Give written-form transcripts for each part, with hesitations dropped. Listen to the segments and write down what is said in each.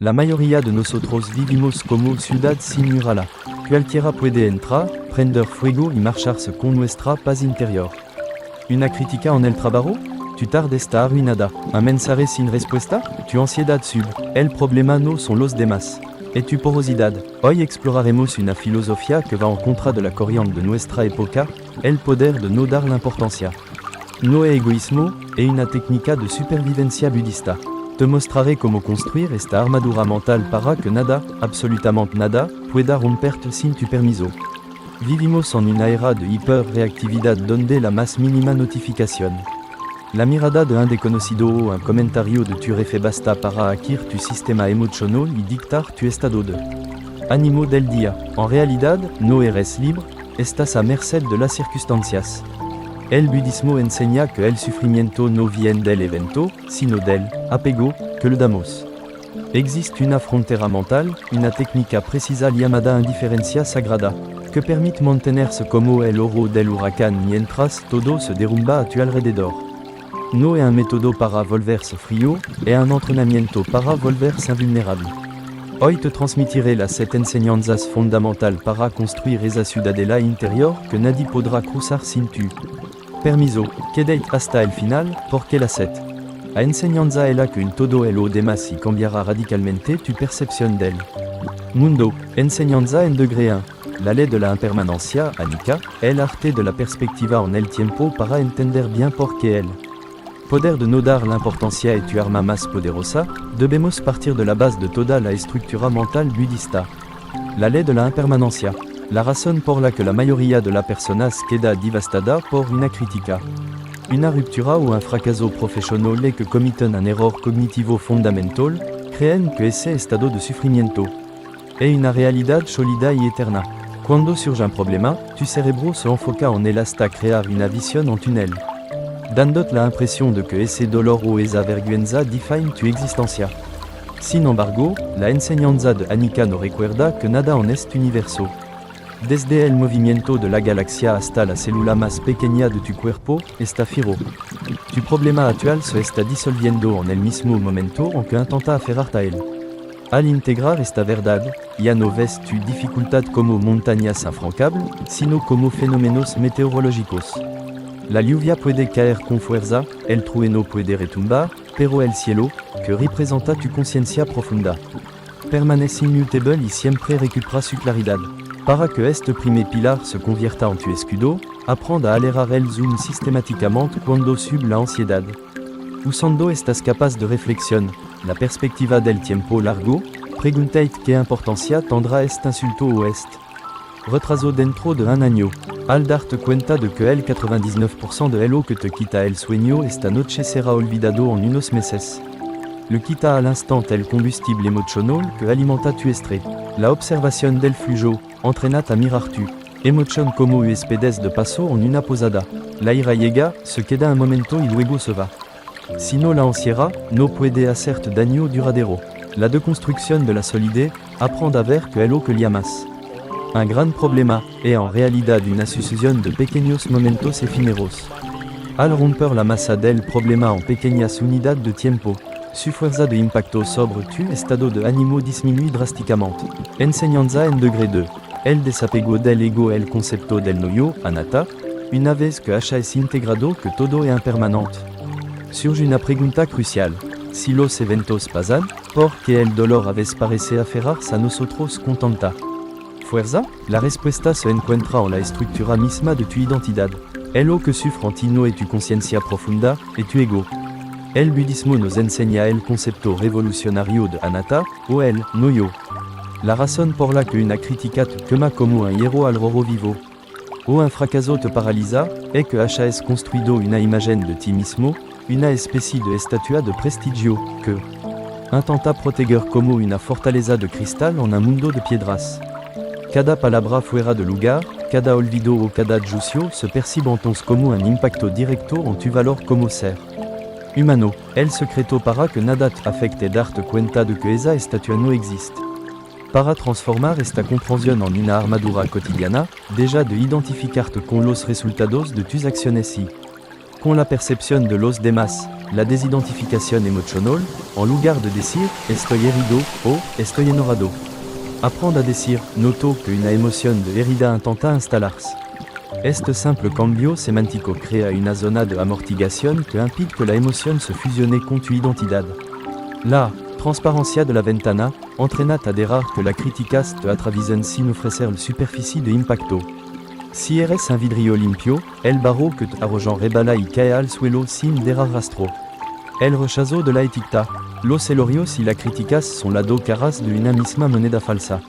La mayoría de nosotros vivimos como ciudad sin muralla. Cualquiera puede entrar, prender fuego y marcharse con nuestra paz interior. Una crítica en el trabajo? Tu tarde está arruinada. Un mensaje sin respuesta? Tu ansiedad sube. El problema no son los demás. Es tu porosidad. Hoy exploraremos una filosofía que va en contra de la corriente de nuestra época, el poder de no dar l'importancia. No egoísmo, es una técnica de supervivencia budista. Te mostraré cómo construir esta armadura mental para que nada, absolutamente nada, pueda romperte sin tu permiso. Vivimos en una era de hiperreactividad donde la más mínima notificación, la mirada de un desconocido o un comentario de tu jefe basta para hacker tu sistema emocional y dictar tu estado de ánimo del día. En realidad, no eres libre, estás a merced de las circunstancias. El budismo enseña que el sufrimiento no viene del evento, sino del apego que le damos. Existe una frontera mental, una técnica precisa llamada indiferencia sagrada, que permite mantenerse como el ojo del huracán mientras todo se derrumba a tu alrededor. No es un método para volverse frío, es un entrenamiento para volverse invulnerable. Hoy te transmitiré las 7 enseñanzas fundamentales para construir esa ciudadela interior que nadie podrá cruzar sin tu permiso. Quédate hasta el final, porque la 7. La enseñanza es la que en todo el demás y cambiará radicalmente tu percepción del mundo. Enseñanza en degré 1. La ley de la impermanencia, Anika, el arte de la perspectiva en el tiempo para entender bien por qué el poder de no dar l'importancia es tu arma más poderosa. Debemos partir de la base de toda la estructura mental budista. La ley de la impermanencia. La razón por la que la mayoría de las personas queda devastada por una crítica, una ruptura o un fracaso profesional es que cometen un error cognitivo fundamental, creen que ese estado de sufrimiento es una realidad sólida y eterna. Cuando surge un problema, tu cerebro se enfoca en él hasta crear una visión en túnel, dándote la impresión de que ese dolor o esa vergüenza define tu existencia. Sin embargo, la enseñanza de Anika nos recuerda que nada en este universo, desde el movimiento de la galaxia hasta la célula más pequeña de tu cuerpo, está fijo. Tu problema actual se está disolviendo en el mismo momento en que intenta aferrarte a él. Al integrar esta verdad, ya no ves tu dificultad como montañas infrancables, sino como fenómenos meteorológicos. La lluvia puede caer con fuerza, el trueno puede retumbar, pero el cielo, que representa tu conciencia profunda, permanece inmutable y siempre recupera su claridad. Para que este primer pilar se convierta en tu escudo, aprenda a alegrar el zoom sistemáticamente cuando sube la ansiedad. Usando estas capas de reflexión, la perspectiva del tiempo largo, pregúntate qué importancia tendrá este insulto o este retraso dentro de un año. Al darte cuenta de que el 99% de lo que te quita el sueño esta noche será olvidado en unos meses. Le quita al instante el combustible emocional que alimenta tu estrés. La observación del flujo, entrenate a mirar tu emoción como huéspedes de paso en una posada. La ira llega, se queda un momento y luego se va. Si no la encierra, no puede hacerte daño duradero. La deconstrucción de la solidez, aprende a ver que es lo que llamas un gran problema, es en realidad una sucesión de pequeños momentos efímeros. Al romper la masa del problema en pequeñas unidades de tiempo, su fuerza de impacto sobre tu estado de ánimo disminuye drásticamente. Enseñanza en degré 2. El desapego del ego el concepto del no-yo, anatta, una vez que haya es integrado que todo es impermanente. Surge una pregunta crucial. Si los eventos pasan, ¿por qué el dolor a veces parece aferrarse a nosotros con tanta fuerza? La respuesta se encuentra en la estructura misma de tu identidad. El lo que sufre en ti no es tu conciencia profunda, es tu ego. El budismo nos enseña el concepto revolucionario de anatta, o el no-yo. La razón por la que una crítica te quema como un hierro al rojo vivo, o un fracaso te paraliza, es que hayas construido una imagen de ti mismo, una especie de estatua de prestigio, que intenta proteger como una fortaleza de cristal en un mundo de piedras. Cada palabra fuera de lugar, cada olvido o cada juicio se percibe entonces como un impacto directo en tu valor como ser humano. El secreto para que nada te afecte darte cuenta de que esa estatua no existe. Para transformar esta comprensión en una armadura cotidiana, deja de identificarte con los resultados de tus acciones y con la percepción de los demás. la desidentificación emocional, en lugar de decir, estoy herido, o, estoy enojado. Apprendre à decir, noto que una emoción de herida intenta instalarse. Este simple cambio semántico crea una zona de amortiguación que impide que la emoción se fusione con tu identidad. La transparencia de la ventana entraîna a derar que la críticas te atravisen sin ofrecer la superficie de impacto. Si eres un vidrio limpio, el barro que te arrojan rebala y cae al suelo sin derar rastro. El rechazo de la etiqueta, los elogros y la críticas son las dos caras de una misma moneda falsa.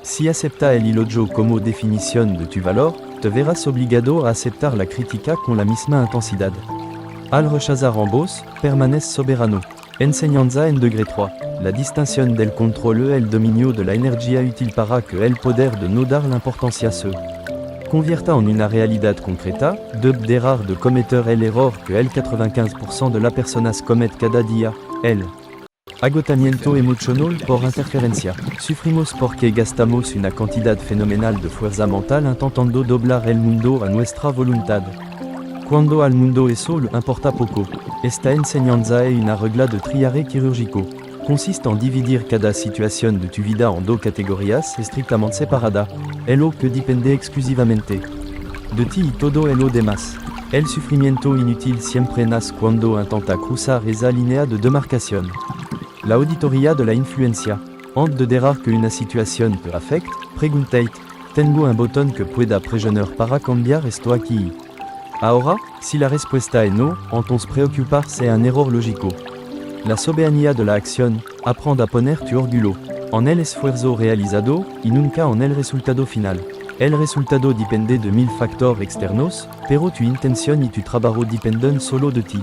Si acepta el elogio como definición de tu valor, te verás obligado a aceptar la crítica con la misma intensidad. Al rechazar ambos, permaneces soberano. Enseñanza en degré 3. La distinción del control y el dominio de la energía útil para que el poder de no dar l'importancia se convierta en una realidad concreta, de dejar de cometer el error que el 95% de las personas cometen cada día, el agotamiento emocional por interferencia. Sufrimos porque gastamos una cantidad fenomenal de fuerza mental intentando doblar el mundo a nuestra voluntad. Cuando al mundo eso le importa poco. Esta enseñanza es una regla de triare quirúrgico. Consiste en dividir cada situación de tu vida en dos categorías estrictamente separadas. Lo que depende exclusivamente de ti y todo lo demás. El sufrimiento inútil siempre nace cuando intenta cruzar esa línea de demarcación. La auditoría de la influencia. Antes de dejar que una situación te afecte, pregúntate, ¿tengo un botón que pueda presionar para cambiar esto aquí? Ahora, si la respuesta es no, entonces preocuparse es un error lógico. La soberanía de la acción, aprende a poner tu orgullo en el esfuerzo realizado y nunca en el resultado final. El resultado depende de 1000 factores externos, pero tu intención y tu trabajo dependen solo de ti.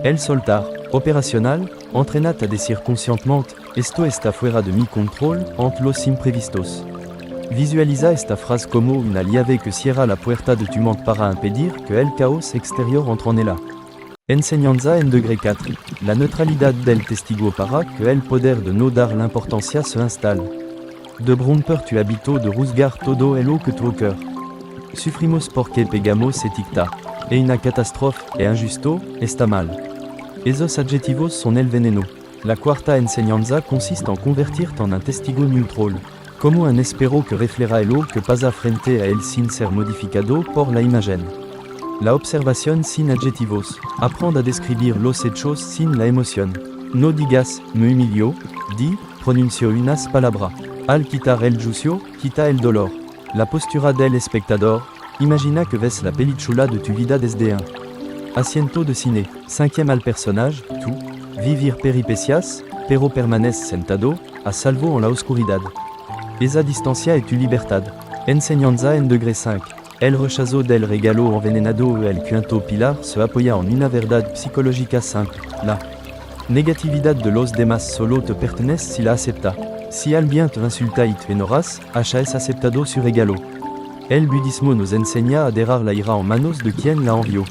El soltar, operacional, entraîna a decir conscientemente, esto está fuera de mi control, ante los imprevistos. Visualiza esta frase como una llave que cierra la puerta de tu mente para impedir que el caos exterior entre en ella. Enseñanza en degré 4. La neutralidad del testigo para que el poder de no dar l'importancia se installe. De romper tu hábito de juzgar todo lo que tu cœur. Sufrimos porque pegamos etiqueta. Es una catástrofe, es injusto, está mal. Esos adjetivos son el veneno. La cuarta enseñanza consiste en convertirte en un testigo neutral. Como un espero que refleja lo que pasa frente a él sin ser modificado por la imagen. La observación sin adjetivos. Aprende a describir los hechos sin la emoción. No digas, me humillo, di, pronuncio unas palabras. Al quitar el juicio, quita el dolor. La postura del espectador. Imagina que ves la película de tu vida desde un asiento de cine. Cinquième al personaje, tú. Vivir peripecias, pero permaneces sentado, a salvo en la oscuridad. Esa distancia es tu libertad. Enseñanza en degré 5. El rechazo del regalo envenenado el quinto pilar se apoya en una verdad psicológica simple. La negatividad de los demás solo te pertenece si la acepta. Si alguien te insulta y te enojas, es aceptado su regalo. El budismo nos enseña a dejar la ira en manos de quien la envió.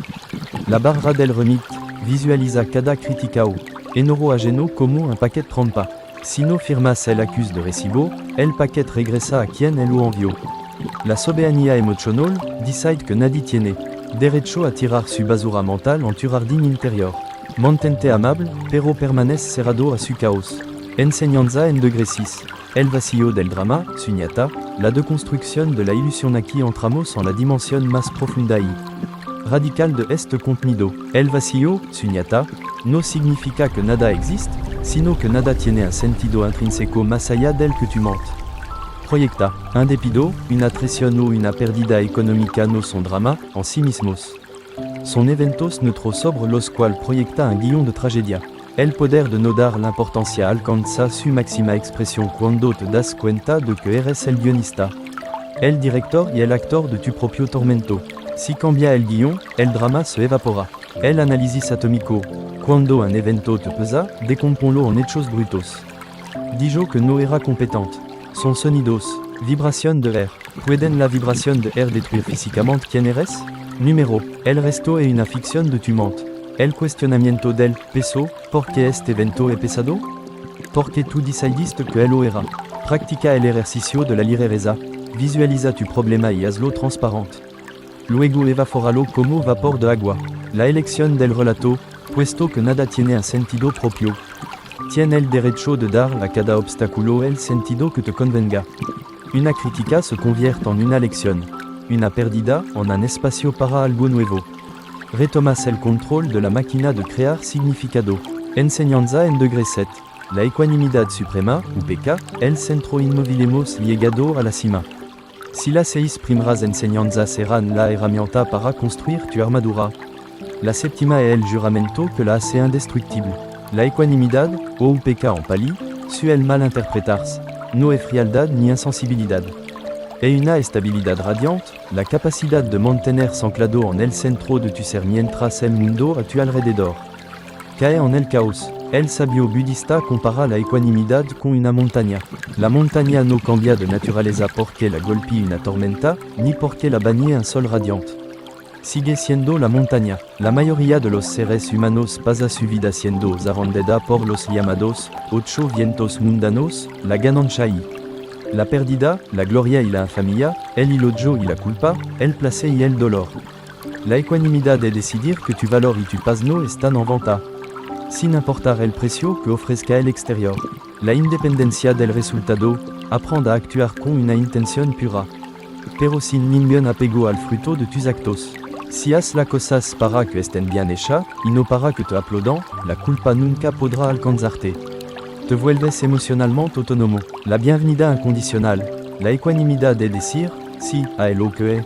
La barra del remite visualiza cada criticao. Enoro ajeno como un paquet trampa. Si no firmas el accuse de recibo, el paquet regresa a quien el lo envió. La soberanía emocional decide que nadie tiene derecho a tirar su basura mental en tu jardín interior. Mantente amable, pero permanece cerrado a su caos. Enseñanza en degré 6. El vacío del drama, suñata, la deconstrucción de la ilusión aquí entramos en la dimensión más profunda y radical de este contenido. El vacío, suñata, no significa que nada existe, sino que nada tiene un sentido intrínseco más allá del que tu mente proyecta. Un despido, una traición o una pérdida económica no son drama en sí mismos. Son eventos neutros sobre los cuales proyecta un guión de tragedia. El poder de no dar l'importancia alcanza su máxima expresión cuando te das cuenta de que eres el guionista, el director y el actor de tu propio tormento. Si cambia el guión, el drama se evapora. El análisis atómico. Cuando un evento te pesa, decomponlo en hechos brutos. Dijo que no era competente. Son sonidos, vibración de air. ¿Pueden la vibración de air destruir físicamente quién eres? Número. El resto es una ficción de tu mente. El cuestionamiento del peso, ¿por qué este evento es pesado? Porque tú decidiste que lo era. Practica el ejercicio de la ligereza. Visualiza tu problema y hazlo transparente. Luego evapóralo como vapor de agua. La elección del relato, puesto que nada tiene un sentido propio. Tiene el derecho de dar a cada obstáculo el sentido que te convenga. Una crítica se convierte en una lección. Una pérdida en un espacio para algo nuevo. Retomas el control de la máquina de crear significado. Enseñanza en degré 7. La ecuanimidad suprema, UPK, el centro inmovilemos llegado a la cima. Si las 6 primeras enseñanzas serán la herramienta para construir tu armadura. La séptima es el juramento que la hace indestructible. La ecuanimidad, o UPK en pali, suele mal interpretarse. No es frialdad ni insensibilidad. Es una estabilidad radiante, la capacidad de mantenerse anclado en el centro de tu ser mientras el mundo a tu alrededor cae en el caos. El sabio budista compara la ecuanimidad con una montaña. La montaña no cambia de naturaleza porque la golpea una tormenta, ni porque la bañe un sol radiante. Sigue siendo la montaña. La mayoría de los seres humanos pasa su vida siendo zarandada por los llamados 8 vientos mundanos, la ganancia y la pérdida, la gloria y la infamia, el elogio y la culpa, el placer y el dolor. La ecuanimidad es decidir que tu valor y tu paz no están en venta, sin importar el precio que ofrezca el exterior. La independencia del resultado, aprende a actuar con una intención pura, pero sin ningún apego al fruto de tus actos. Si haces las cosas para que estén bien hechas, y no para que te aplaudan, la culpa nunca podrá alcanzarte. Te vuelves emocionalmente autónomo. La bienvenida incondicional, la ecuanimidad es decir, sí a lo que es,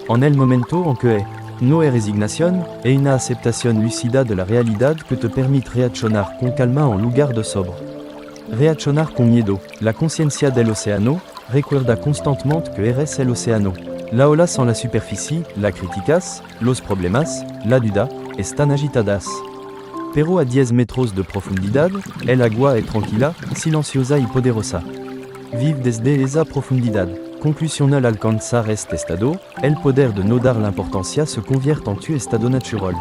en el momento en que es. No es resignación, es una aceptación lucida de la realidad que te permite reaccionar con calma en lugar de sobre. Reaccionar con miedo. La conciencia del océano, recuerda constantemente que eres el océano. La ola en la superficie, la criticas, los problemas, la duda, están agitadas. Pero a 10 metros de profundidad, el agua es tranquila, silenciosa y poderosa. Vive desde esa profundidad. Conclusión: al alcanzar este estado, el poder de no dar la importancia se convierte en tu estado natural.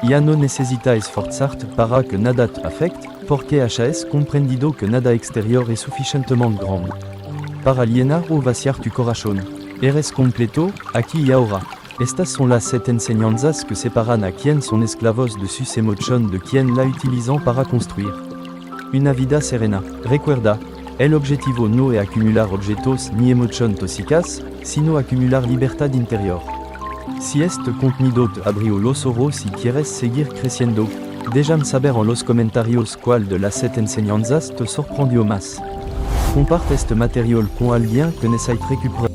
Ya no necesitas esforzarte para que nada te afecte, porque hayas comprendido que nada exterior es suficientemente grande para llenar o vaciar tu corazón. Eres completo, aquí y ahora. Estas son las 7 enseñanzas que separan a quien son esclavos de sus emociones de quien la utilizan para construir una vida serena. Recuerda, el objetivo no es acumular objetos ni emociones tóxicas, sino acumular libertad interior. Si este contenido te abrió los ojos y quieres seguir creciendo, déjame saber en los comentarios cuál de las 7 enseñanzas te sorprendió más. Comparte este material con alguien que necesite recuperar